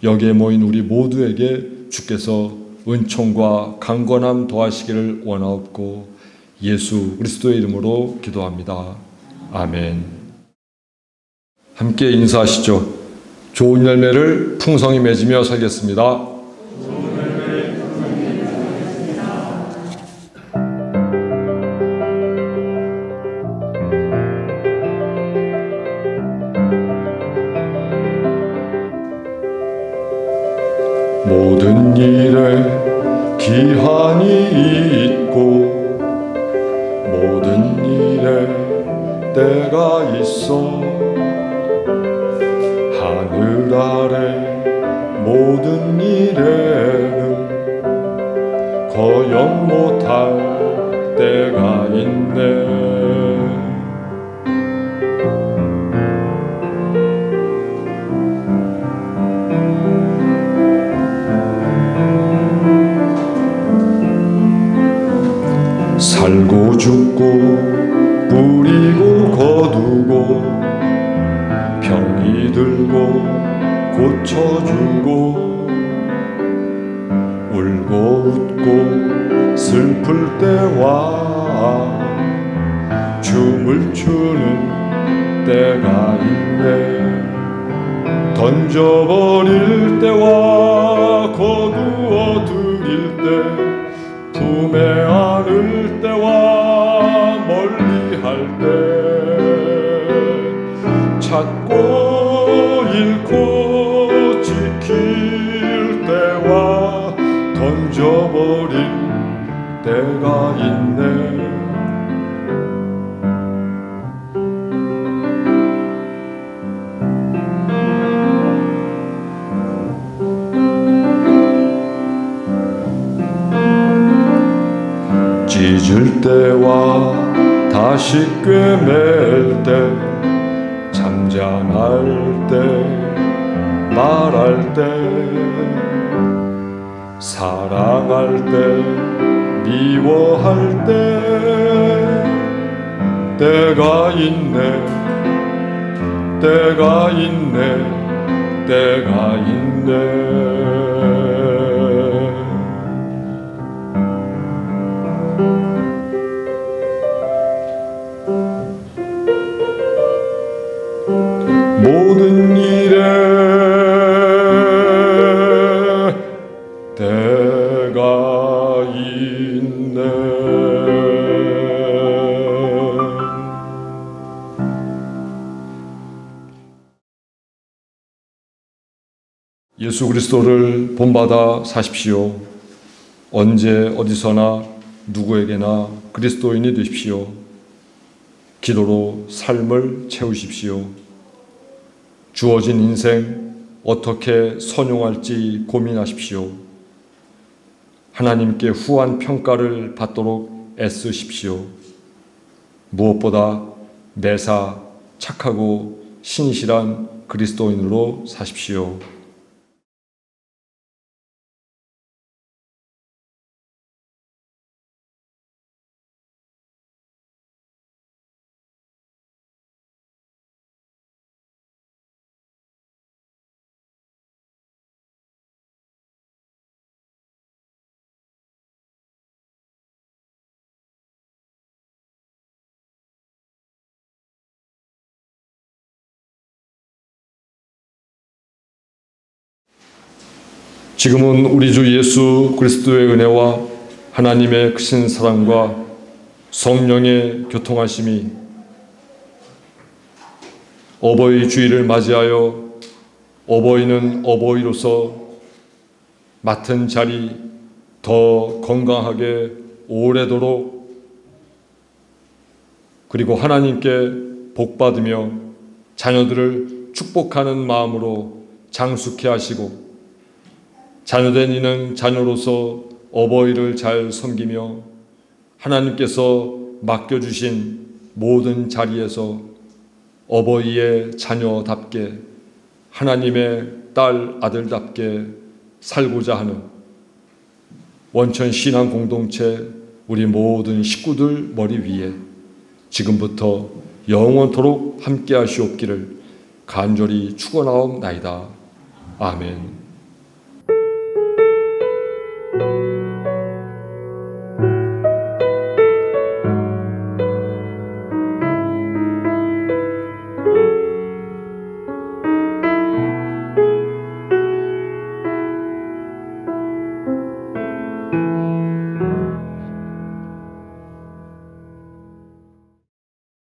여기에 모인 우리 모두에게 주께서 은총과 강건함 더하시기를 원하옵고 예수 그리스도의 이름으로 기도합니다. 아멘. 함께 인사하시죠. 좋은 열매를 풍성히 맺으며 살겠습니다. 영 못할 때가 있네. 살고 죽고 뿌리고 거두고 병이 들고 고쳐주고 울고 웃고 슬플 때와 춤을 추는 때가 있네. 던져버릴 때와 거두어 드릴 때 품에 안을 때와 멀리 할 때 찾고 잃고 지킬 때와 던져버릴 때가 있네. 찢을 때와 다시 꿰맬 때 잠잠할 때 말할 때 사랑할 때 미워할 때 때가 있네. 때가 있네. 때가 있네. 모든 일에 때가 있네. 예수 그리스도를 본받아 사십시오. 언제 어디서나 누구에게나 그리스도인이 되십시오. 기도로 삶을 채우십시오. 주어진 인생 어떻게 선용할지 고민하십시오. 하나님께 후한 평가를 받도록 애쓰십시오. 무엇보다 매사 착하고 신실한 그리스도인으로 사십시오. 지금은 우리 주 예수 그리스도의 은혜와 하나님의 크신 사랑과 성령의 교통하심이 어버이 주일을 맞이하여 어버이는 어버이로서 맡은 자리 더 건강하게 오래도록 그리고 하나님께 복받으며 자녀들을 축복하는 마음으로 장수케 하시고 자녀된 이는 자녀로서 어버이를 잘 섬기며 하나님께서 맡겨주신 모든 자리에서 어버이의 자녀답게 하나님의 딸 아들답게 살고자 하는 원천 신앙 공동체 우리 모든 식구들 머리 위에 지금부터 영원토록 함께 하시옵기를 간절히 축원하옵나이다. 아멘.